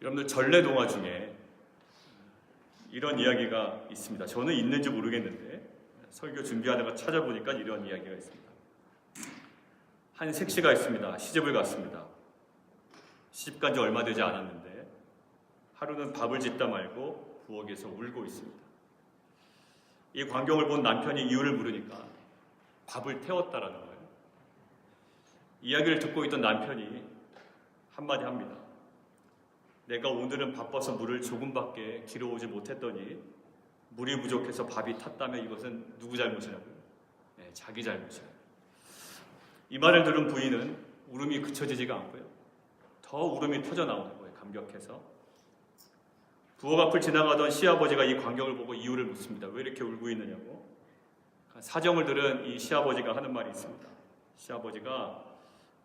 여러분들 전래동화 중에 이런 이야기가 있습니다. 저는 있는지 모르겠는데 설교 준비하다가 찾아보니까 이런 이야기가 있습니다. 한 색시가 있습니다. 시집을 갔습니다. 시집 간 지 얼마 되지 않았는데 하루는 밥을 짓다 말고 부엌에서 울고 있습니다. 이 광경을 본 남편이 이유를 물으니까 밥을 태웠다라는 거예요. 이야기를 듣고 있던 남편이 한마디 합니다. 내가 오늘은 바빠서 물을 조금밖에 길어오지 못했더니 물이 부족해서 밥이 탔다면 이것은 누구 잘못이라고요? 네, 자기 잘못이에요. 이 말을 들은 부인은 울음이 그쳐지지가 않고요. 더 울음이 터져 나오는 거예요. 감격해서. 부엌 앞을 지나가던 시아버지가 이 광경을 보고 이유를 묻습니다. 왜 이렇게 울고 있느냐고. 사정을 들은 이 시아버지가 하는 말이 있습니다. 시아버지가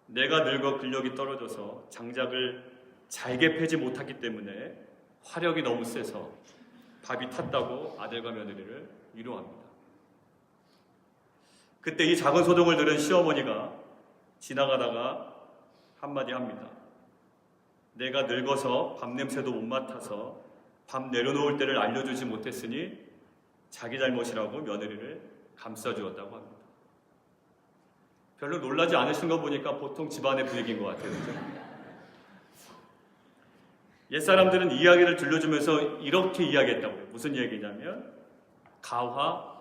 내가 늙어 근력이 떨어져서 장작을 잘게 패지 못하기 때문에 화력이 너무 세서 밥이 탔다고 아들과 며느리를 위로합니다. 그때 이 작은 소동을 들은 시어머니가 지나가다가 한마디 합니다. 내가 늙어서 밥 냄새도 못 맡아서 밥 내려놓을 때를 알려주지 못했으니 자기 잘못이라고 며느리를 감싸주었다고 합니다. 별로 놀라지 않으신 거 보니까 보통 집안의 분위기인 것 같아요. 그렇죠? 옛사람들은 이야기를 들려주면서 이렇게 이야기했다고요. 무슨 얘기냐면 가화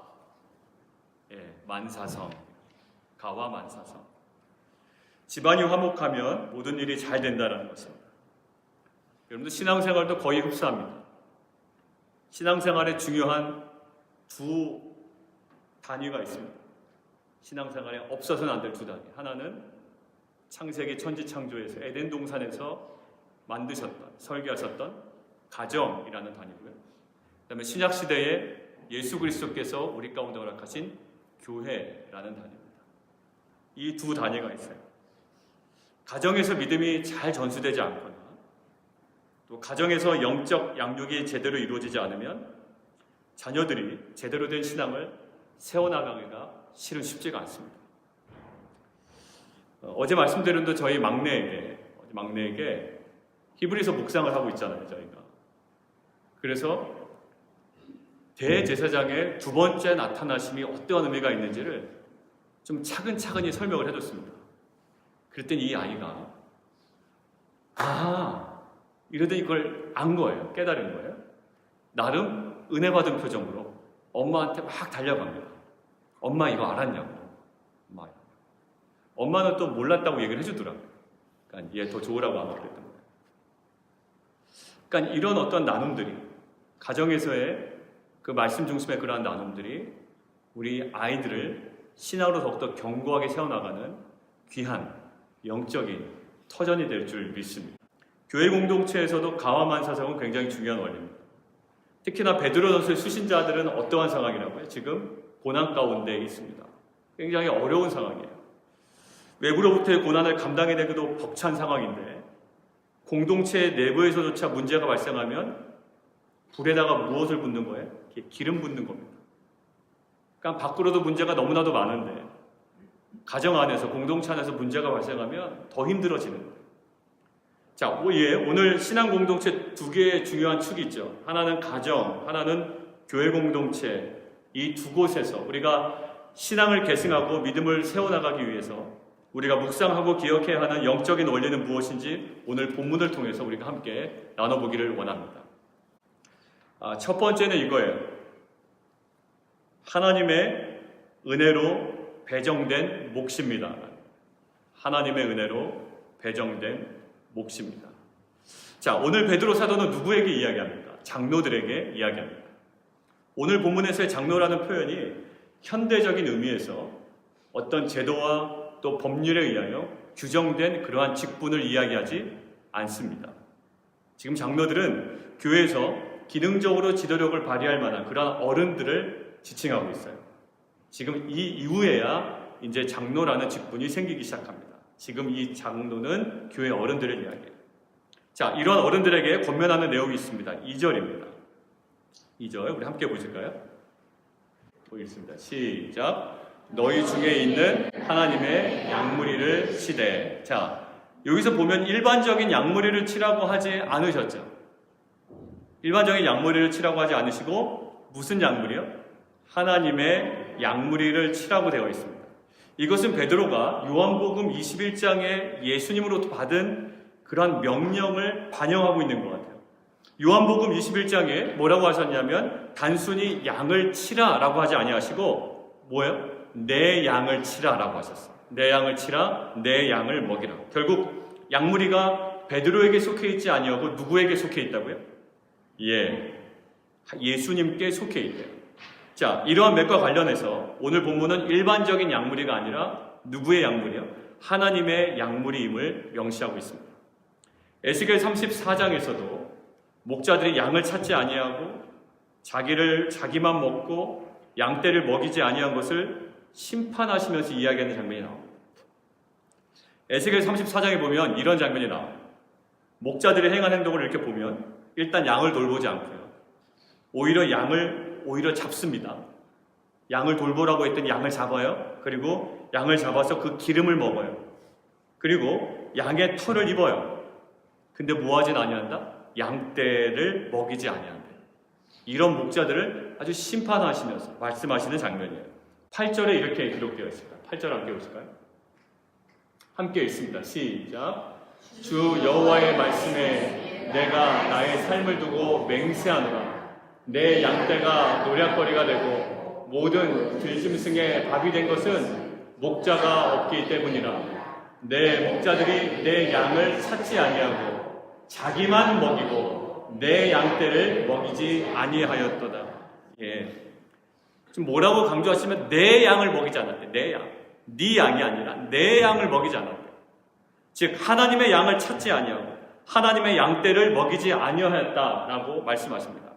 만사성. 가화 만사성. 집안이 화목하면 모든 일이 잘 된다는 것입니다. 여러분들 신앙생활도 거의 흡사합니다. 신앙생활에 중요한 두 단위가 있습니다. 신앙생활에 없어서는 안 될 두 단위. 하나는 창세기 천지창조에서 에덴 동산에서 만드셨던, 설계하셨던 가정이라는 단위고요. 그 다음에 신약시대에 예수 그리스도께서 우리 가운데 허락하신 교회라는 단위입니다. 이 두 단위가 있어요. 가정에서 믿음이 잘 전수되지 않거나 또 가정에서 영적 양육이 제대로 이루어지지 않으면 자녀들이 제대로 된 신앙을 세워나가기가 실은 쉽지가 않습니다. 어제 말씀드린 대로 저희 막내에게 히브리서 묵상을 하고 있잖아요, 저희가. 그래서 대제사장의 두 번째 나타나심이 어떠한 의미가 있는지를 좀 차근차근히 설명을 해줬습니다. 그랬더니 이 아이가 이러더니 이걸 안 거예요. 깨달은 거예요. 나름 은혜 받은 표정으로 엄마한테 막 달려갑니다. 엄마 이거 알았냐고. 엄마는 또 몰랐다고 얘기를 해주더라고요. 그러니까 얘 더 좋으라고 아마 그랬던 거예요. 그러니까 이런 어떤 나눔들이 가정에서의 그 말씀 중심의 그러한 나눔들이 우리 아이들을 신앙으로 더욱더 견고하게 세워나가는 귀한 영적인 터전이 될 줄 믿습니다. 교회 공동체에서도 가와만사성은 굉장히 중요한 원리입니다. 특히나 베드로전서의 수신자들은 어떠한 상황이라고요? 지금 고난 가운데 있습니다. 굉장히 어려운 상황이에요. 외부로부터의 고난을 감당해내기도 벅찬 상황인데 공동체 내부에서조차 문제가 발생하면 불에다가 무엇을 붓는 거예요? 기름 붓는 겁니다. 그러니까 밖으로도 문제가 너무나도 많은데 가정 안에서 공동체 안에서 문제가 발생하면 더 힘들어지는 거예요. 자, 오늘 신앙 공동체 두 개의 중요한 축이 있죠. 하나는 가정, 하나는 교회 공동체. 이 두 곳에서 우리가 신앙을 계승하고 믿음을 세워나가기 위해서 우리가 묵상하고 기억해야 하는 영적인 원리는 무엇인지 오늘 본문을 통해서 우리가 함께 나눠보기를 원합니다. 첫 번째는 이거예요. 하나님의 은혜로 배정된 몫입니다. 하나님의 은혜로 배정된 몫입니다. 자, 오늘 베드로 사도는 누구에게 이야기합니까? 장로들에게 이야기합니다. 오늘 본문에서의 장로라는 표현이 현대적인 의미에서 어떤 제도와 또 법률에 의하여 규정된 그러한 직분을 이야기하지 않습니다. 지금 장로들은 교회에서 기능적으로 지도력을 발휘할 만한 그러한 어른들을 지칭하고 있어요. 지금 이 이후에야 이제 장로라는 직분이 생기기 시작합니다. 지금 이 장로는 교회 어른들을 이야기해요. 자, 이런 어른들에게 권면하는 내용이 있습니다. 2절입니다. 2절 우리 함께 보실까요? 보겠습니다. 시작. 너희 중에 있는 하나님의 양무리를 치되. 자, 여기서 보면 일반적인 양무리를 치라고 하지 않으셨죠. 일반적인 양무리를 치라고 하지 않으시고 무슨 양무리요? 하나님의 양무리를 치라고 되어 있습니다. 이것은 베드로가 요한복음 21장에 예수님으로부터 받은 그러한 명령을 반영하고 있는 것 같아요. 요한복음 21장에 뭐라고 하셨냐면 단순히 양을 치라라고 하지 아니하시고 뭐예요? 내 양을 치라라고 하셨어요. 내 양을 치라, 내 양을 먹이라. 결국 양무리가 베드로에게 속해 있지 아니하고 누구에게 속해 있다고요? 예수님께 속해 있대요. 자, 이러한 맥과 관련해서 오늘 본문은 일반적인 양무리가 아니라 누구의 양무리요? 하나님의 양무리임을 명시하고 있습니다. 에스겔 34장에서도 목자들이 양을 찾지 아니하고 자기만 먹고 양떼를 먹이지 아니한 것을 심판하시면서 이야기하는 장면이 나옵니다. 에스겔 34장에 보면 이런 장면이 나와요. 목자들이 행한 행동을 이렇게 보면 일단 양을 돌보지 않고요. 오히려 잡습니다. 양을 돌보라고 했더니 양을 잡아요. 그리고 양을 잡아서 그 기름을 먹어요. 그리고 양의 털을 입어요. 근데 뭐 하진 아니한다? 양떼를 먹이지 아니한다. 이런 목자들을 아주 심판하시면서 말씀하시는 장면이에요. 8절에 이렇게 기록되어 있습니다. 8절 함께 보실까요? 함께 읽습니다. 시작. 주 여호와의 말씀에 내가 나의 삶을 두고 맹세하노라. 내 양떼가 노략거리가 되고 모든 들짐승의 밥이 된 것은 목자가 없기 때문이라. 내 목자들이 내 양을 찾지 아니하고 자기만 먹이고 내 양떼를 먹이지 아니하였도다. 지금 뭐라고 강조하시면 내 양을 먹이지 않았대. 내 양. 네 양이 아니라 내 양을 먹이지 않았대. 즉 하나님의 양을 찾지 아니하고 하나님의 양떼를 먹이지 아니하였다라고 말씀하십니다.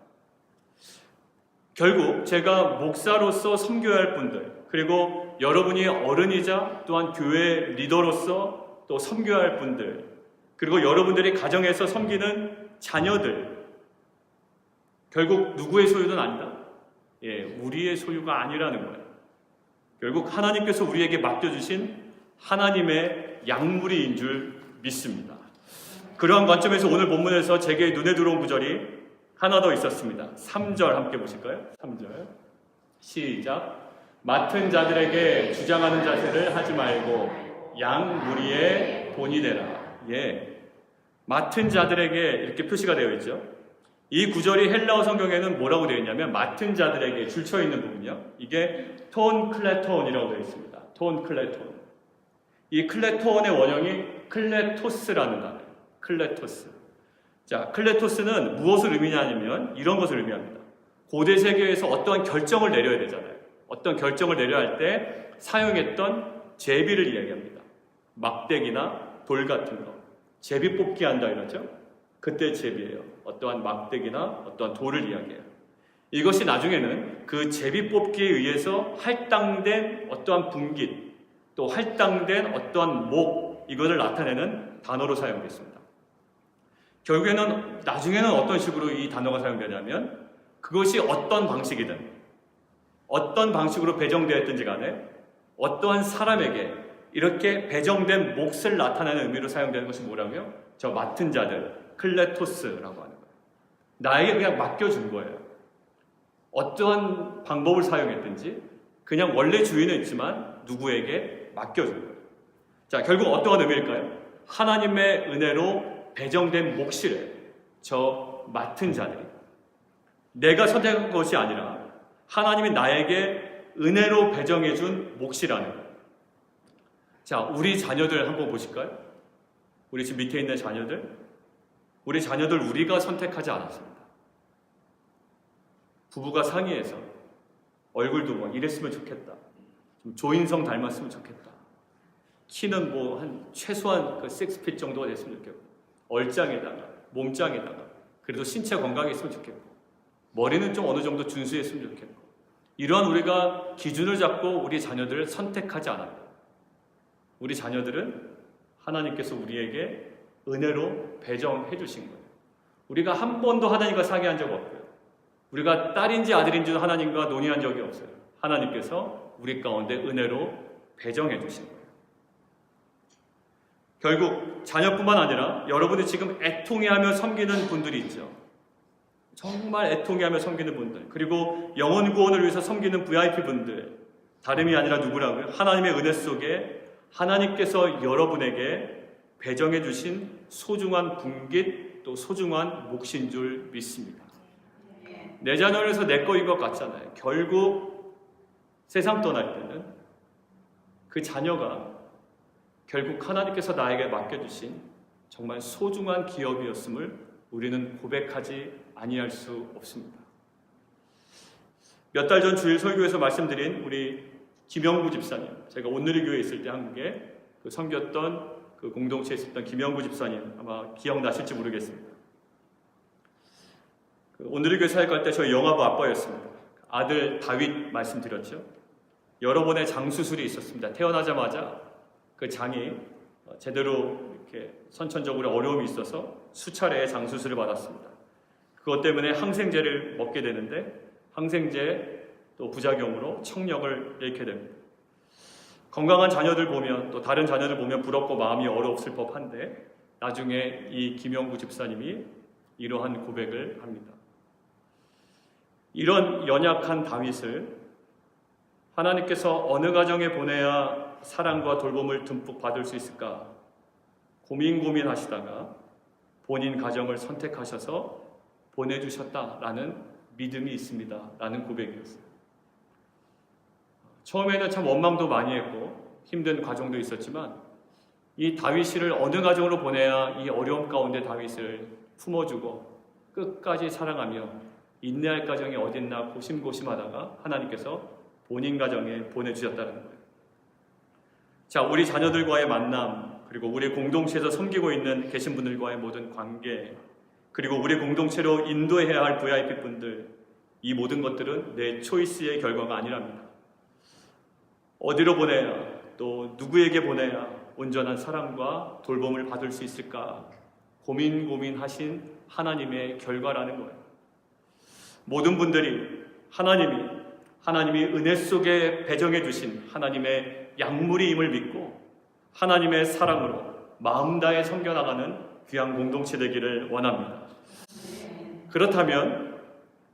결국 제가 목사로서 섬겨야 할 분들, 그리고 여러분이 어른이자 또한 교회 리더로서 또 섬겨야 할 분들, 그리고 여러분들이 가정에서 섬기는 자녀들, 결국 누구의 소유는 아니다. 우리의 소유가 아니라는 거예요. 결국 하나님께서 우리에게 맡겨주신 하나님의 양무리인 줄 믿습니다. 그러한 관점에서 오늘 본문에서 제게 눈에 들어온 구절이 하나 더 있었습니다. 3절 함께 보실까요? 3절 시작. 맡은 자들에게 주장하는 자세를 하지 말고 양무리의 본이 되라. 맡은 자들에게 이렇게 표시가 되어 있죠. 이 구절이 헬라어 성경에는 뭐라고 되어 있냐면 맡은 자들에게 줄쳐 있는 부분이요. 이게 톤 클레톤이라고 되어 있습니다. 톤 클레톤. 이 클레톤의 원형이 클레토스라는 단어예요. 클레토스. 자, 클레토스는 무엇을 의미하냐면 이런 것을 의미합니다. 고대 세계에서 어떠한 결정을 내려야 되잖아요. 어떤 결정을 내려야 할 때 사용했던 제비를 이야기합니다. 막대기나 돌 같은 거. 제비 뽑기 한다 이러죠. 그때 제비예요. 어떠한 막대기나 어떠한 돌을 이야기해요. 이것이 나중에는 그 제비 뽑기에 의해서 할당된 어떠한 분깃, 또 할당된 어떠한 목, 이것을 나타내는 단어로 사용됐습니다. 결국에는 나중에는 어떤 식으로 이 단어가 사용되냐면 그것이 어떤 방식이든 어떤 방식으로 배정되었든지 간에 어떠한 사람에게 이렇게 배정된 몫을 나타내는 의미로 사용되는 것이 뭐라고요? 저 맡은 자들, 클레토스라고 하는 거예요. 나에게 그냥 맡겨준 거예요. 어떠한 방법을 사용했든지 그냥 원래 주인은 있지만 누구에게 맡겨준 거예요. 자, 결국 어떠한 의미일까요? 하나님의 은혜로 배정된 몫이래. 저 맡은 자들이. 내가 선택한 것이 아니라 하나님이 나에게 은혜로 배정해준 몫이라는 거예요. 자, 우리 자녀들 한번 보실까요? 우리 집 밑에 있는 자녀들. 우리 자녀들 우리가 선택하지 않았습니다. 부부가 상의해서 얼굴도 뭐 이랬으면 좋겠다. 좀 조인성 닮았으면 좋겠다. 키는 뭐 한 최소한 그 6핏 정도가 됐으면 좋겠고 얼짱에다가 몸짱에다가 그래도 신체 건강했으면 좋겠고 머리는 좀 어느 정도 준수했으면 좋겠고 이러한 우리가 기준을 잡고 우리 자녀들을 선택하지 않았다. 우리 자녀들은 하나님께서 우리에게 은혜로 배정해 주신 거예요. 우리가 한 번도 하나님과 상의한 적 없고요. 우리가 딸인지 아들인지도 하나님과 논의한 적이 없어요. 하나님께서 우리 가운데 은혜로 배정해 주신 거예요. 결국 자녀뿐만 아니라 여러분이 지금 애통해하며 섬기는 분들이 있죠. 정말 애통해하며 섬기는 분들, 그리고 영혼 구원을 위해서 섬기는 VIP 분들, 다름이 아니라 누구라고요? 하나님의 은혜 속에 하나님께서 여러분에게 배정해 주신 소중한 분깃, 또 소중한 몫인 줄 믿습니다. 내 자녀를 해서 내 거인 것 같잖아요. 결국 세상 떠날 때는 그 자녀가 결국 하나님께서 나에게 맡겨주신 정말 소중한 기업이었음을 우리는 고백하지 아니할 수 없습니다. 몇 달 전 주일 설교에서 말씀드린 우리 김영구 집사님, 제가 온누리 교회에 있을 때 한국에 섬겼던 그 공동체에 있었던 김영구 집사님, 아마 기억나실지 모르겠습니다. 온누리 교회 사역할 때 저희 영아부 아빠였습니다. 아들 다윗 말씀드렸죠. 여러 번의 장 수술이 있었습니다. 태어나자마자 그 장이 제대로 이렇게 선천적으로 어려움이 있어서 수차례의 장 수술을 받았습니다. 그것 때문에 항생제를 먹게 되는데 항생제 또 부작용으로 청력을 잃게 됩니다. 건강한 자녀들 보면 또 다른 자녀들 보면 부럽고 마음이 어렵을 법한데 나중에 이 김영구 집사님이 이러한 고백을 합니다. 이런 연약한 다윗을 하나님께서 어느 가정에 보내야 사랑과 돌봄을 듬뿍 받을 수 있을까 고민하시다가 본인 가정을 선택하셔서 보내주셨다라는 믿음이 있습니다. 라는 고백이었어요. 처음에는 참 원망도 많이 했고 힘든 과정도 있었지만 이 다윗을 어느 가정으로 보내야 이 어려움 가운데 다윗을 품어주고 끝까지 사랑하며 인내할 가정이 어딨나 고심고심하다가 하나님께서 본인 가정에 보내주셨다는 거예요. 자, 우리 자녀들과의 만남, 그리고 우리 공동체에서 섬기고 계신 분들과의 모든 관계, 그리고 우리 공동체로 인도해야 할 VIP 분들, 이 모든 것들은 내 초이스의 결과가 아니랍니다. 어디로 보내야, 또 누구에게 보내야 온전한 사랑과 돌봄을 받을 수 있을까 고민하신 하나님의 결과라는 거예요. 모든 분들이 하나님이 은혜 속에 배정해 주신 하나님의 약물임을 믿고 하나님의 사랑으로 마음 다해 섬겨나가는 귀한 공동체 되기를 원합니다. 그렇다면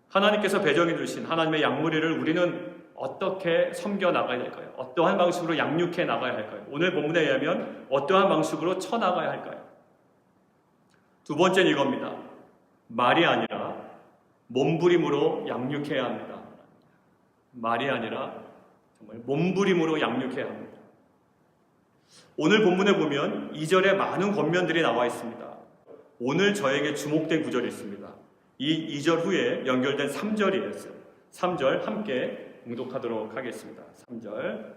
하나님께서 배정해 주신 하나님의 약물이를 우리는 어떻게 섬겨나가야 할까요? 어떠한 방식으로 양육해 나가야 할까요? 오늘 본문에 의하면 어떠한 방식으로 쳐나가야 할까요? 두 번째는 이겁니다. 말이 아니라 몸부림으로 양육해야 합니다. 말이 아니라 정말 몸부림으로 양육해야 합니다. 오늘 본문에 보면 2절에 많은 권면들이 나와 있습니다. 오늘 저에게 주목된 구절이 있습니다. 이 2절 후에 연결된 3절이었어요. 3절 함께 봉독하도록 하겠습니다. 3절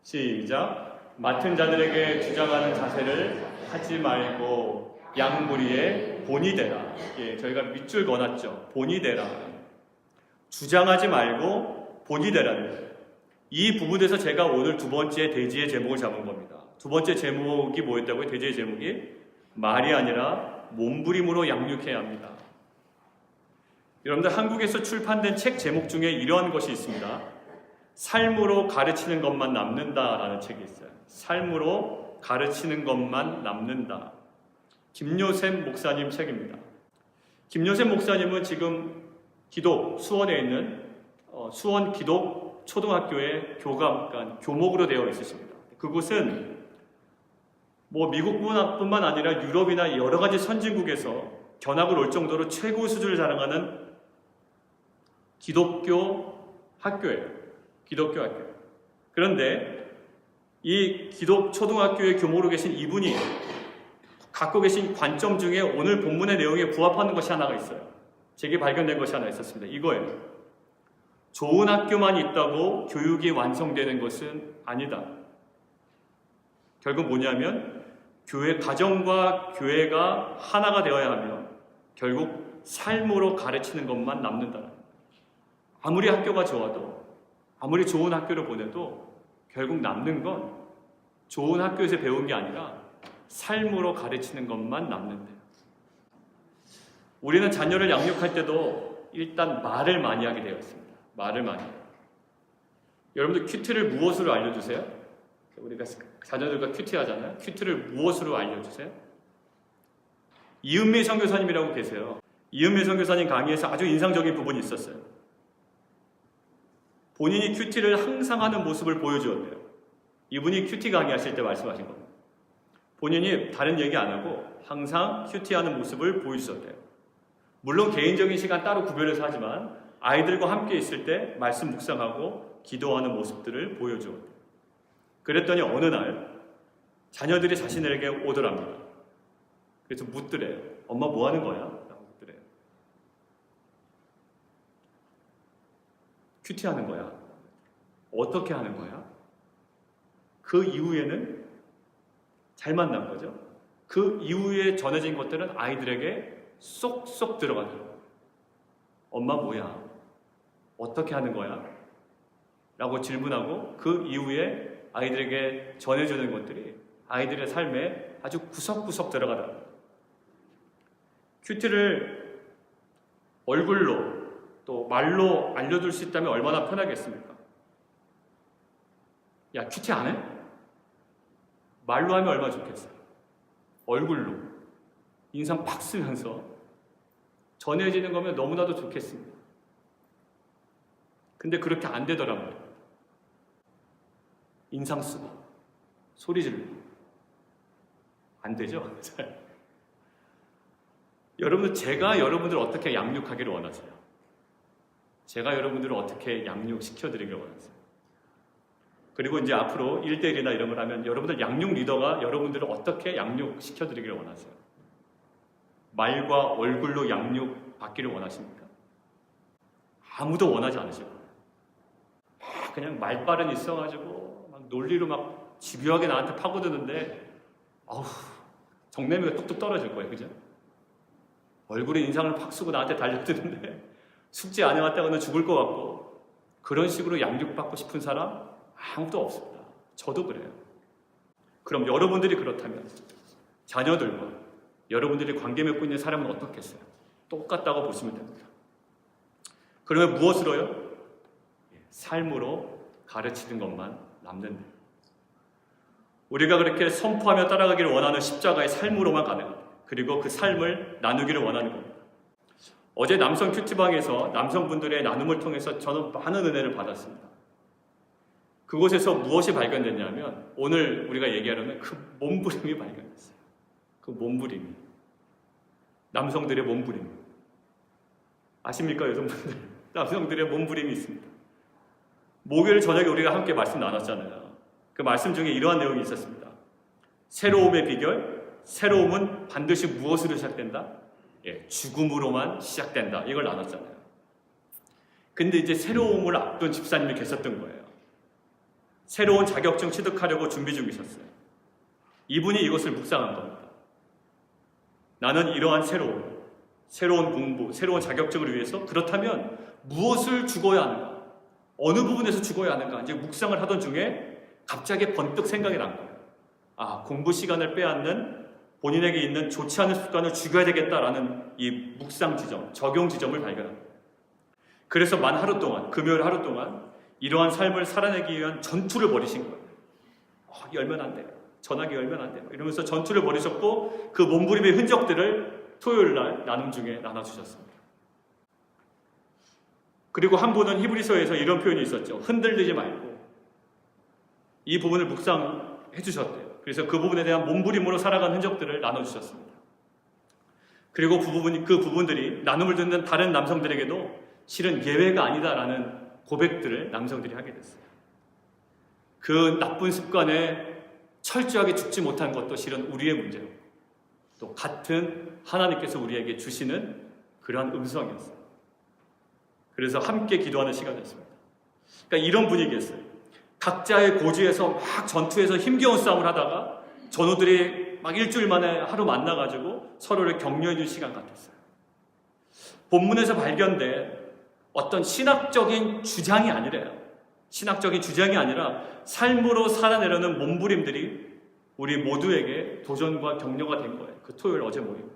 시작. 맡은 자들에게 주장하는 자세를 하지 말고 양무리에 본이 되라. 예, 저희가 밑줄 그어놨죠. 본이 되라. 주장하지 말고 본이 되라는 거예요. 이 부분에서 제가 오늘 두 번째 대지의 제목을 잡은 겁니다. 두 번째 제목이 뭐였다고요? 대지의 제목이 말이 아니라 몸부림으로 양육해야 합니다. 여러분들 한국에서 출판된 책 제목 중에 이러한 것이 있습니다. 삶으로 가르치는 것만 남는다라는 책이 있어요. 삶으로 가르치는 것만 남는다. 김요셉 목사님 책입니다. 김요셉 목사님은 지금 수원에 있는 수원 기독 초등학교의 교감관, 교목으로 되어 있으십니다. 그곳은 미국뿐만 아니라 유럽이나 여러 가지 선진국에서 견학을 올 정도로 최고 수준을 자랑하는 기독교 학교예요. 기독교 학교. 그런데 이 기독 초등학교의 교목으로 계신 이분이 갖고 계신 관점 중에 오늘 본문의 내용에 부합하는 것이 하나가 있어요. 제게 발견된 것이 하나 있었습니다. 이거예요. 좋은 학교만 있다고 교육이 완성되는 것은 아니다. 결국 뭐냐면 가정과 교회가 하나가 되어야 하며 결국 삶으로 가르치는 것만 남는다. 아무리 학교가 좋아도 아무리 좋은 학교를 보내도 결국 남는 건 좋은 학교에서 배운 게 아니라 삶으로 가르치는 것만 남는데요. 우리는 자녀를 양육할 때도 일단 말을 많이 하게 되어 있습니다. 말을 많이 해요. 여러분들 큐티를 무엇으로 알려주세요? 우리가 자녀들과 큐티하잖아요. 큐티를 무엇으로 알려주세요? 이은미 선교사님이라고 계세요. 이은미 선교사님 강의에서 아주 인상적인 부분이 있었어요. 본인이 큐티를 항상 하는 모습을 보여주었대요. 이분이 큐티 강의하실 때 말씀하신 겁니다. 본인이 다른 얘기 안 하고 항상 큐티하는 모습을 보여주셨대요. 물론 개인적인 시간 따로 구별해서 하지만 아이들과 함께 있을 때 말씀 묵상하고 기도하는 모습들을 보여주었대요. 그랬더니 어느 날 자녀들이 자신에게 오더랍니다. 그래서 묻더래요. 엄마 뭐 하는 거야? 라고 묻더래요. 큐티하는 거야. 어떻게 하는 거야? 그 이후에는 잘 만난 거죠. 그 이후에 전해진 것들은 아이들에게 쏙쏙 들어가더라고요. 엄마 뭐야? 어떻게 하는 거야? 라고 질문하고 그 이후에 아이들에게 전해주는 것들이 아이들의 삶에 아주 구석구석 들어가더라고요. 큐티를 얼굴로 또 말로 알려줄 수 있다면 얼마나 편하겠습니까? 야, 큐티 안 해? 말로 하면 얼마나 좋겠어요. 얼굴로 인상 팍 쓰면서 전해지는 거면 너무나도 좋겠습니다. 근데 그렇게 안 되더라고요. 인상 쓰고 소리 지르고 안 되죠? 여러분들, 제가 여러분들을 어떻게 양육하기를 원하세요? 제가 여러분들을 어떻게 양육시켜드리기를 원하세요? 그리고 이제 앞으로 1대1이나 이런 걸 하면 여러분들 양육 리더가 여러분들을 어떻게 양육시켜드리기를 원하세요? 말과 얼굴로 양육받기를 원하십니까? 아무도 원하지 않으실 거예요. 그냥 말빨은 있어가지고 막 논리로 막 집요하게 나한테 파고드는데 정내미가 뚝뚝 떨어질 거예요. 그죠? 얼굴에 인상을 팍 쓰고 나한테 달려드는데 숙제 안 해왔다가는 죽을 것 같고 그런 식으로 양육받고 싶은 사람 아무도 없습니다. 저도 그래요. 그럼 여러분들이 그렇다면 자녀들과 여러분들이 관계 맺고 있는 사람은 어떻겠어요? 똑같다고 보시면 됩니다. 그러면 무엇으로요? 삶으로 가르치는 것만 남는데 우리가 그렇게 선포하며 따라가기를 원하는 십자가의 삶으로만 가능합니다. 그리고 그 삶을 나누기를 원하는 겁니다. 어제 남성 큐티방에서 남성분들의 나눔을 통해서 저는 많은 은혜를 받았습니다. 그곳에서 무엇이 발견됐냐면 오늘 우리가 얘기하려는 그 몸부림이 발견됐어요. 그 몸부림이. 남성들의 몸부림. 아십니까, 여성분들? 남성들의 몸부림이 있습니다. 목요일 저녁에 우리가 함께 말씀 나눴잖아요. 그 말씀 중에 이러한 내용이 있었습니다. 새로움의 비결, 새로움은 반드시 무엇으로 시작된다? 죽음으로만 시작된다. 이걸 나눴잖아요. 근데 이제 새로움을 앞둔 집사님이 계셨던 거예요. 새로운 자격증 취득하려고 준비 중이셨어요. 이분이 이것을 묵상한 겁니다. 나는 이러한 새로운 공부, 새로운 자격증을 위해서 그렇다면 무엇을 죽어야 하는가? 어느 부분에서 죽어야 하는가? 이제 묵상을 하던 중에 갑자기 번뜩 생각이 난 거예요. 공부 시간을 빼앗는 본인에게 있는 좋지 않은 습관을 죽여야 되겠다라는 이 묵상 지점, 적용 지점을 발견합니다. 그래서 만 하루 동안, 금요일 하루 동안 이러한 삶을 살아내기 위한 전투를 벌이신 거예요. 열면 안 돼요. 전화기 열면 안 돼요. 이러면서 전투를 벌이셨고 그 몸부림의 흔적들을 토요일 날 나눔 중에 나눠주셨습니다. 그리고 한 분은 히브리서에서 이런 표현이 있었죠. 흔들리지 말고 이 부분을 묵상해 주셨대요. 그래서 그 부분에 대한 몸부림으로 살아간 흔적들을 나눠주셨습니다. 그리고 그 부분들이 나눔을 듣는 다른 남성들에게도 실은 예외가 아니다라는 고백들을 남성들이 하게 됐어요. 그 나쁜 습관에 철저하게 죽지 못한 것도 실은 우리의 문제고 또 같은 하나님께서 우리에게 주시는 그러한 음성이었어요. 그래서 함께 기도하는 시간이었습니다. 그러니까 이런 분위기였어요. 각자의 고지에서 막 전투에서 힘겨운 싸움을 하다가 전우들이 막 일주일 만에 하루 만나가지고 서로를 격려해준 시간 같았어요. 본문에서 발견된 어떤 신학적인 주장이 아니래요. 신학적인 주장이 아니라 삶으로 살아내려는 몸부림들이 우리 모두에게 도전과 격려가 된 거예요. 그 토요일 어제 모임.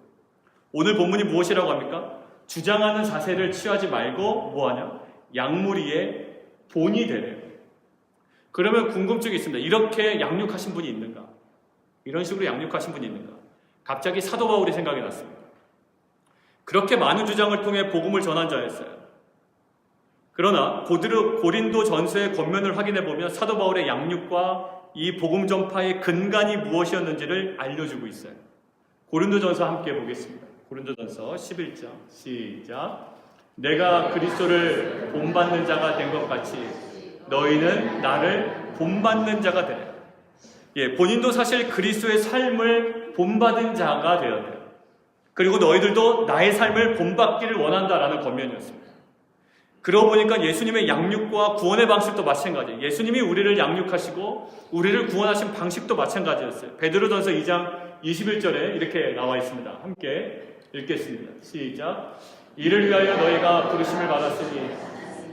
오늘 본문이 무엇이라고 합니까? 주장하는 자세를 취하지 말고 뭐하냐? 양무리의 본이 되래요. 그러면 궁금증이 있습니다. 이렇게 양육하신 분이 있는가? 이런 식으로 양육하신 분이 있는가? 갑자기 사도 바울이 생각이 났습니다. 그렇게 많은 주장을 통해 복음을 전한 자였어요. 그러나 고린도 전서의 겉면을 확인해 보면 사도 바울의 양육과 이 복음 전파의 근간이 무엇이었는지를 알려주고 있어요. 고린도 전서 함께 보겠습니다. 고린도 전서 11장 시작. 내가 그리스도를 본받는 자가 된 것 같이 너희는 나를 본받는 자가 되라. 본인도 사실 그리스도의 삶을 본받은 자가 되어야 돼요. 그리고 너희들도 나의 삶을 본받기를 원한다라는 겉면이었습니다. 그러고 보니까 예수님의 양육과 구원의 방식도 마찬가지예요. 예수님이 우리를 양육하시고 우리를 구원하신 방식도 마찬가지였어요. 베드로전서 2장 21절에 이렇게 나와 있습니다. 함께 읽겠습니다. 시작. 이를 위하여 너희가 부르심을 받았으니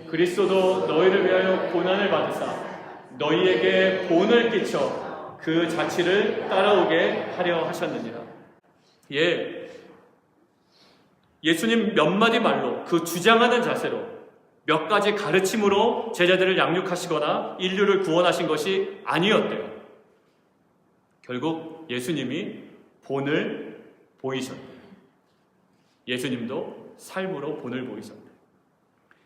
그리스도도 너희를 위하여 고난을 받으사 너희에게 본을 끼쳐 그 자취를 따라오게 하려 하셨느니라. 예수님 몇 마디 말로 그 주장하는 자세로 몇 가지 가르침으로 제자들을 양육하시거나 인류를 구원하신 것이 아니었대요. 결국 예수님이 본을 보이셨대요. 예수님도 삶으로 본을 보이셨대요.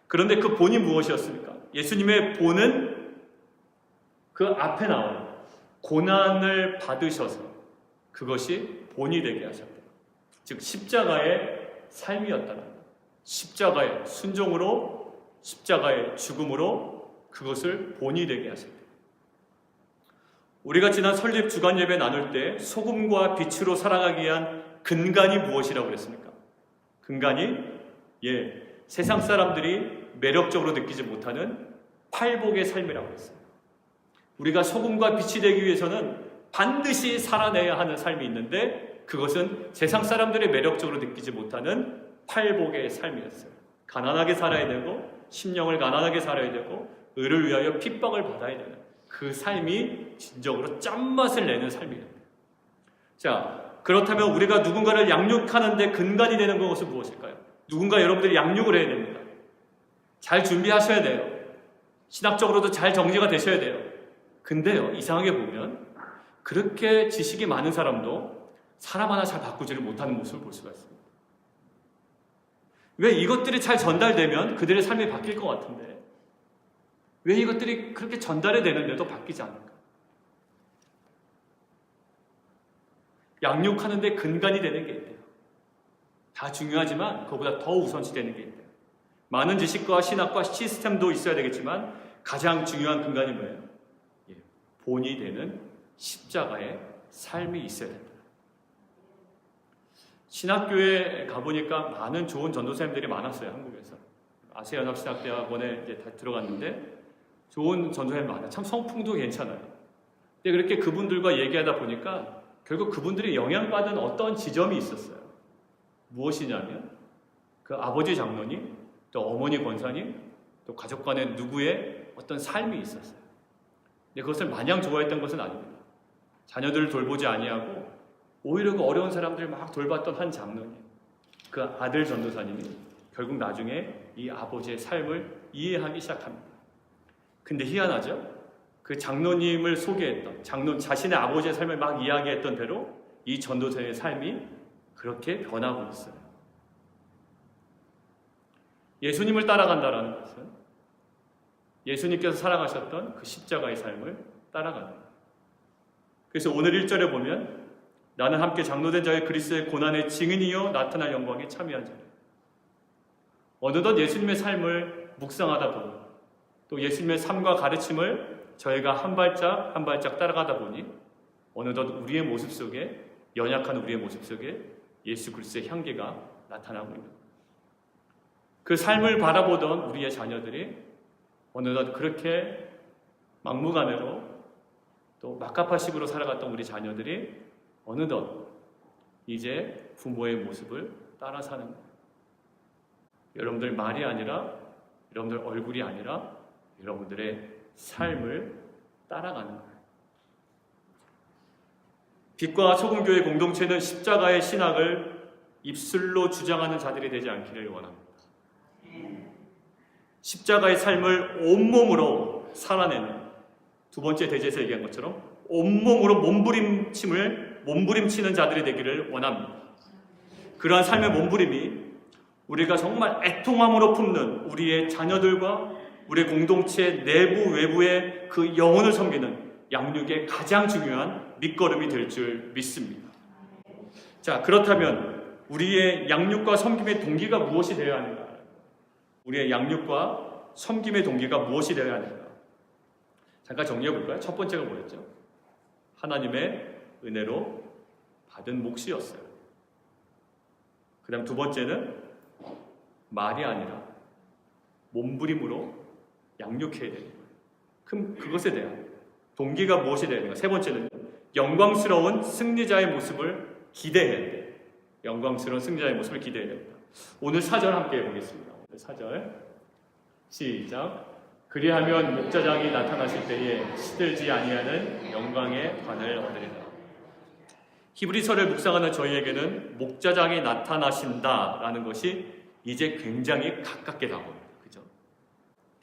그런데 그 본이 무엇이었습니까? 예수님의 본은 그 앞에 나와요. 고난을 받으셔서 그것이 본이 되게 하셨대요. 즉 십자가의 삶이었다는 거예요. 십자가의 순종으로 십자가의 죽음으로 그것을 본이 되게 하셨대요. 우리가 지난 설립 주간 예배 나눌 때 소금과 빛으로 살아가기 위한 근간이 무엇이라고 그랬습니까? 근간이 세상 사람들이 매력적으로 느끼지 못하는 팔복의 삶이라고 했어요. 우리가 소금과 빛이 되기 위해서는 반드시 살아내야 하는 삶이 있는데 그것은 세상 사람들이 매력적으로 느끼지 못하는 팔복의 삶이었어요. 가난하게 살아야 되고 심령을 가난하게 살아야 되고 의를 위하여 핍박을 받아야 되는 그 삶이 진정으로 짠맛을 내는 삶이에요. 자, 그렇다면 우리가 누군가를 양육하는데 근간이 되는 것은 무엇일까요? 누군가 여러분들이 양육을 해야 됩니다. 잘 준비하셔야 돼요. 신학적으로도 잘 정리가 되셔야 돼요. 근데요, 이상하게 보면 그렇게 지식이 많은 사람도 사람 하나 잘 바꾸지를 못하는 모습을 볼 수가 있습니다. 왜 이것들이 잘 전달되면 그들의 삶이 바뀔 것 같은데 왜 이것들이 그렇게 전달이 되는데도 바뀌지 않을까? 양육하는데 근간이 되는 게 있대요. 다 중요하지만 그거보다 더 우선시 되는 게 있대요. 많은 지식과 신학과 시스템도 있어야 되겠지만 가장 중요한 근간이 뭐예요? 본이 되는 십자가의 삶이 있어야 된다. 신학교에 가보니까 많은 좋은 전도사님들이 많았어요. 한국에서. 아시아연합신학대학원에 이제 다 들어갔는데 좋은 전도사님 많아요. 참 성품도 괜찮아요. 근데 그렇게 그분들과 얘기하다 보니까 결국 그분들이 영향받은 어떤 지점이 있었어요. 무엇이냐면 그 아버지 장로님, 또 어머니 권사님, 또 가족 간에 누구의 어떤 삶이 있었어요. 근데 그것을 마냥 좋아했던 것은 아닙니다. 자녀들을 돌보지 아니하고 오히려 그 어려운 사람들 막 돌봤던 한 장로님, 그 아들 전도사님이 결국 나중에 이 아버지의 삶을 이해하기 시작합니다. 근데 희한하죠? 그 장로님을 소개했던 자신의 아버지의 삶을 막 이야기했던 대로 이 전도사의 삶이 그렇게 변하고 있어요. 예수님을 따라간다는 것은 예수님께서 살아가셨던 그 십자가의 삶을 따라간다. 그래서 오늘 1절에 보면 나는 함께 장로된 자의 그리스도의 고난의 증인이요 나타날 영광에 참여한 자라. 어느덧 예수님의 삶을 묵상하다 보니 또 예수님의 삶과 가르침을 저희가 한 발짝 한 발짝 따라가다 보니 어느덧 우리의 모습 속에 연약한 우리의 모습 속에 예수 그리스도의 향기가 나타나고 있는 그 삶을 바라보던 우리의 자녀들이 어느덧 그렇게 막무가내로 또 막가파식으로 살아갔던 우리 자녀들이 어느덧 이제 부모의 모습을 따라 사는 거예요. 여러분들 말이 아니라 여러분들 얼굴이 아니라 여러분들의 삶을 따라가는 거예요. 빛과 소금교회 공동체는 십자가의 신학을 입술로 주장하는 자들이 되지 않기를 원합니다. 십자가의 삶을 온몸으로 살아내는 두 번째 대제에서 얘기한 것처럼 온몸으로 몸부림치는 자들이 되기를 원합니다. 그러한 삶의 몸부림이 우리가 정말 애통함으로 품는 우리의 자녀들과 우리 공동체 내부 외부의 그 영혼을 섬기는 양육의 가장 중요한 밑거름이 될 줄 믿습니다. 자, 그렇다면 우리의 양육과 섬김의 동기가 무엇이 되어야 하는가? 우리의 양육과 섬김의 동기가 무엇이 되어야 하는가? 잠깐 정리해 볼까요? 첫 번째가 뭐였죠? 하나님의 은혜로 받은 몫이었어요. 그 다음 두 번째는 말이 아니라 몸부림으로 양육해야 되는 거예요. 그럼 그것에 대한 동기가 무엇이 되어야 되는가? 세 번째는 영광스러운 승리자의 모습을 기대해야 돼요. 영광스러운 승리자의 모습을 기대해야 됩니다. 오늘 4절 함께 보겠습니다. 오늘 4절 시작. 그리하면 목자장이 나타나실 때에 시들지 아니하는 영광의 관을 얻으리라. 히브리서를 묵상하는 저희에게는 목자장이 나타나신다라는 것이 이제 굉장히 가깝게 다가옵니다. 그죠?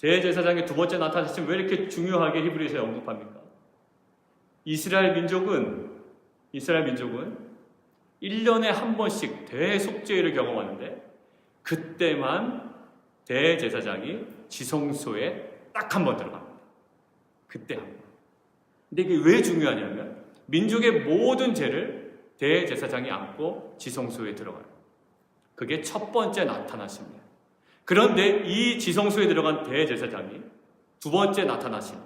대제사장이 두 번째 나타나시면 왜 이렇게 중요하게 히브리서에 언급합니까? 이스라엘 민족은 1년에 한 번씩 대속죄를 경험하는데 그때만 대제사장이 지성소에 딱 한 번 들어갑니다. 그때 한 번. 근데 이게 왜 중요하냐면 민족의 모든 죄를 대제사장이 안고 지성소에 들어가요. 그게 첫 번째 나타나십니다. 그런데 이 지성소에 들어간 대제사장이 두 번째 나타나심,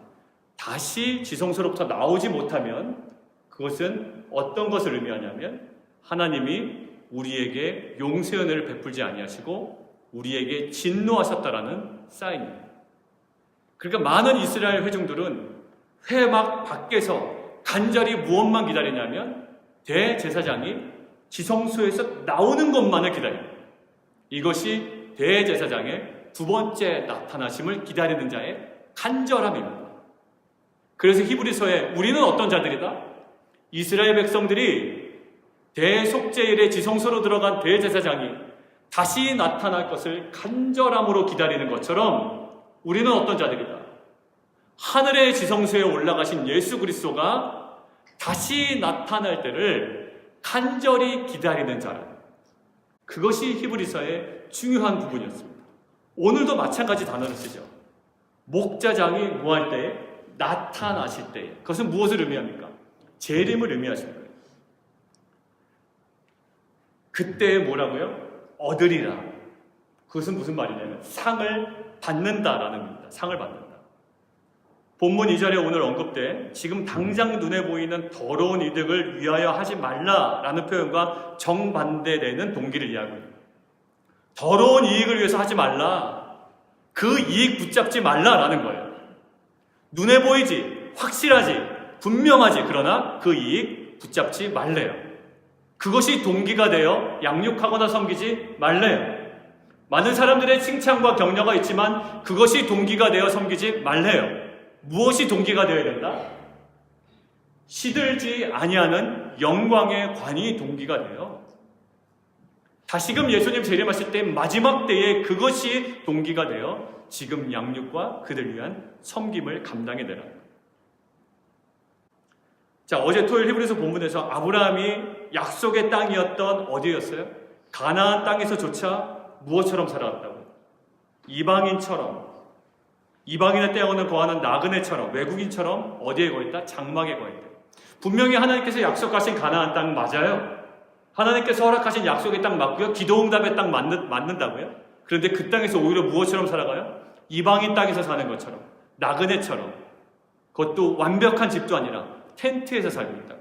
다시 지성소로부터 나오지 못하면 그것은 어떤 것을 의미하냐면 하나님이 우리에게 용서의 은혜를 베풀지 아니하시고 우리에게 진노하셨다라는 사인입니다. 그러니까 많은 이스라엘 회중들은 회막 밖에서 간절히 무엇만 기다리냐면 대제사장이 지성소에서 나오는 것만을 기다립니다. 이것이 대제사장의 두 번째 나타나심을 기다리는 자의 간절함입니다. 그래서 히브리서에 우리는 어떤 자들이다? 이스라엘 백성들이 대속죄일에 지성소로 들어간 대제사장이 다시 나타날 것을 간절함으로 기다리는 것처럼 우리는 어떤 자들이다? 하늘의 지성소에 올라가신 예수 그리스도가 다시 나타날 때를 간절히 기다리는 자라. 그것이 히브리서의 중요한 부분이었습니다. 오늘도 마찬가지 단어를 쓰죠. 목자장이 뭐할 때에? 나타나실 때에. 그것은 무엇을 의미합니까? 재림을 의미하시는 거예요. 그때 뭐라고요? 얻으리라. 그것은 무슨 말이냐면 상을 받는다라는 겁니다. 상을 받는다. 본문 2절에 오늘 언급된 지금 당장 눈에 보이는 더러운 이득을 위하여 하지 말라라는 표현과 정반대되는 동기를 이야기합니다. 더러운 이익을 위해서 하지 말라. 그 이익 붙잡지 말라라는 거예요. 눈에 보이지, 확실하지, 분명하지, 그러나 그 이익 붙잡지 말래요. 그것이 동기가 되어 양육하거나 섬기지 말래요. 많은 사람들의 칭찬과 격려가 있지만 그것이 동기가 되어 섬기지 말래요. 무엇이 동기가 되어야 된다? 시들지 아니하는 영광의 관이 동기가 돼요. 다시금 예수님 재림하실 때 마지막 때에 그것이 동기가 되어 지금 양육과 그들 위한 섬김을 감당해 내라. 자, 어제 토요일 히브리서 본문에서 아브라함이 약속의 땅이었던 어디였어요? 가나안 땅에서조차 무엇처럼 살아왔다고? 이방인처럼, 이방인의 떼어오는 거하는 나그네처럼, 외국인처럼 어디에 거했다? 장막에 거했다. 분명히 하나님께서 약속하신 가나안 땅 맞아요. 하나님께서 허락하신 약속의 땅 맞고요. 기도응답의 땅 맞는다고요. 그런데 그 땅에서 오히려 무엇처럼 살아가요? 이방인 땅에서 사는 것처럼, 나그네처럼. 그것도 완벽한 집도 아니라 텐트에서 살고 있다.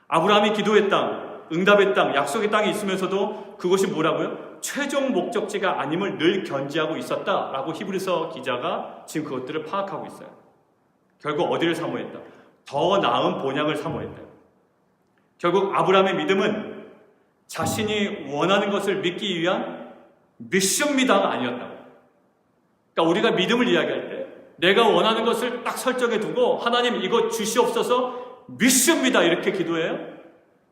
아브라함이 기도의 땅, 응답의 땅, 약속의 땅이 있으면서도 그것이 뭐라고요? 최종 목적지가 아님을 늘 견지하고 있었다라고 히브리서 기자가 지금 그것들을 파악하고 있어요. 결국 어디를 사모했다? 더 나은 본향을 사모했다. 결국 아브라함의 믿음은 자신이 원하는 것을 믿기 위한 미션미다가 아니었다고. 그러니까 우리가 믿음을 이야기할 때 내가 원하는 것을 딱 설정해 두고 하나님 이거 주시옵소서 미션미다 이렇게 기도해요.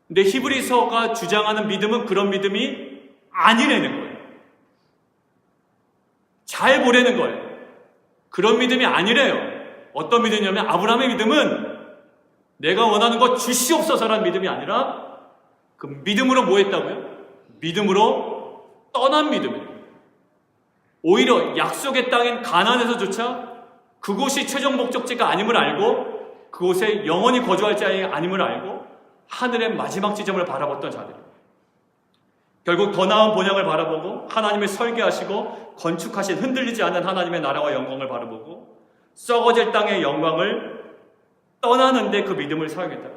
근데 히브리서가 주장하는 믿음은 그런 믿음이 아니라는 거예요. 잘 보라는 거예요. 그런 믿음이 아니래요. 어떤 믿음이냐면 아브라함의 믿음은 내가 원하는 것 주시옵소서라는 믿음이 아니라 그 믿음으로 뭐 했다고요? 믿음으로 떠난 믿음이에요. 오히려 약속의 땅인 가나안에서조차 그곳이 최종 목적지가 아님을 알고 그곳에 영원히 거주할 자이 아님을 알고 하늘의 마지막 지점을 바라봤던 자들이에요. 결국 더 나은 본향을 바라보고 하나님을 설계하시고 건축하신 흔들리지 않는 하나님의 나라와 영광을 바라보고 썩어질 땅의 영광을 떠나는데 그 믿음을 사용했다.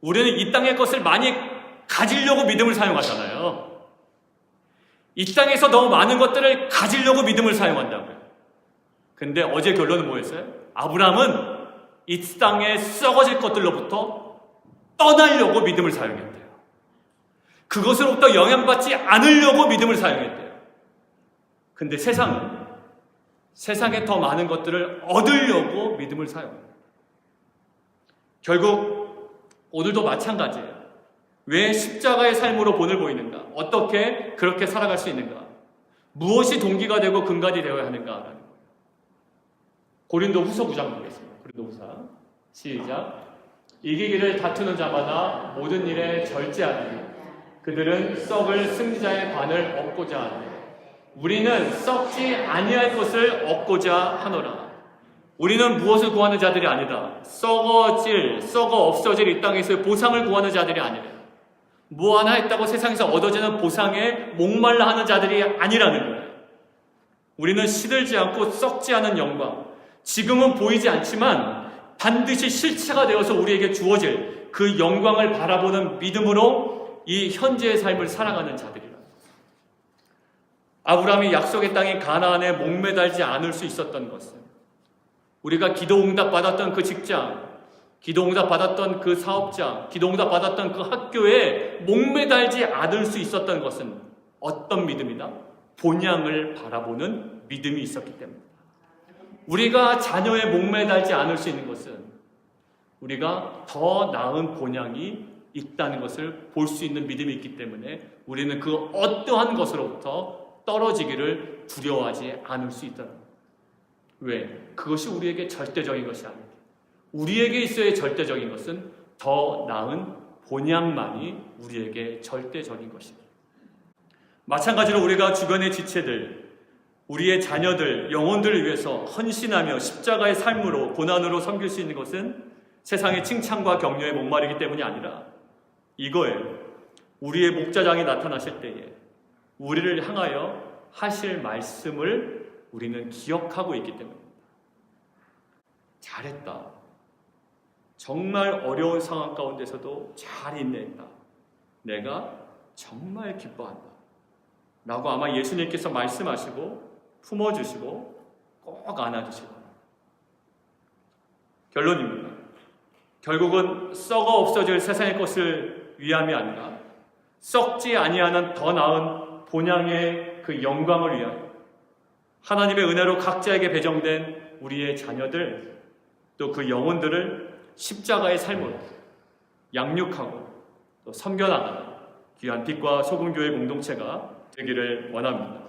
우리는 이 땅의 것을 많이 가지려고 믿음을 사용하잖아요. 이 땅에서 너무 많은 것들을 가지려고 믿음을 사용한다고요. 근데 어제 결론은 뭐였어요? 아브라함은 이 땅에 썩어질 것들로부터 떠나려고 믿음을 사용했대요. 그것으로부터 영향받지 않으려고 믿음을 사용했대요. 근데 세상은 세상에 더 많은 것들을 얻으려고 믿음을 사용해요. 결국 오늘도 마찬가지예요. 왜 십자가의 삶으로 본을 보이는가? 어떻게 그렇게 살아갈 수 있는가? 무엇이 동기가 되고 근간이 되어야 하는가라는 거예요. 고린도 후서 9장 보겠습니다. 고린도 후서 시작. 이기기를 다투는 자마다 모든 일에 절제하니 그들은 썩을 승리자의 관을 얻고자 하니 우리는 썩지 아니할 것을 얻고자 하노라. 우리는 무엇을 구하는 자들이 아니다. 썩어 없어질 이 땅에서의 보상을 구하는 자들이 아니라 뭐 하나 했다고 세상에서 얻어지는 보상에 목말라 하는 자들이 아니라는 거예요. 우리는 시들지 않고 썩지 않은 영광, 지금은 보이지 않지만 반드시 실체가 되어서 우리에게 주어질 그 영광을 바라보는 믿음으로 이 현재의 삶을 살아가는 자들이라. 아브라함이 약속의 땅인 가나안에 목매달지 않을 수 있었던 것은 우리가 기도 응답 받았던 그 직장, 기도 응답 받았던 그 사업장, 기도 응답 받았던 그 학교에 목매달지 않을 수 있었던 것은 어떤 믿음이다? 본향을 바라보는 믿음이 있었기 때문입니다. 우리가 자녀에 목매달지 않을 수 있는 것은 우리가 더 나은 본향이 있다는 것을 볼 수 있는 믿음이 있기 때문에 우리는 그 어떠한 것으로부터 떨어지기를 두려워하지 않을 수 있다는 거예요. 왜? 그것이 우리에게 절대적인 것이 아닙니다. 우리에게 있어야 절대적인 것은 더 나은 본향만이 우리에게 절대적인 것입니다. 마찬가지로 우리가 주변의 지체들, 우리의 자녀들, 영혼들을 위해서 헌신하며 십자가의 삶으로 고난으로 섬길 수 있는 것은 세상의 칭찬과 격려에 목마르기 때문이 아니라 이거예요. 우리의 목자장이 나타나실 때에 우리를 향하여 하실 말씀을 우리는 기억하고 있기 때문입니다. 잘했다. 정말 어려운 상황 가운데서도 잘 인내했다. 내가 정말 기뻐한다. 라고 아마 예수님께서 말씀하시고 품어주시고 꼭 안아주시고 결론입니다. 결국은 썩어 없어질 세상의 것을 위함이 아니라 썩지 아니하는 더 나은 본향의 그 영광을 위하여 하나님의 은혜로 각자에게 배정된 우리의 자녀들 또 그 영혼들을 십자가의 삶으로 양육하고 또 섬겨나가는 귀한 빛과 소금교회 공동체가 되기를 원합니다.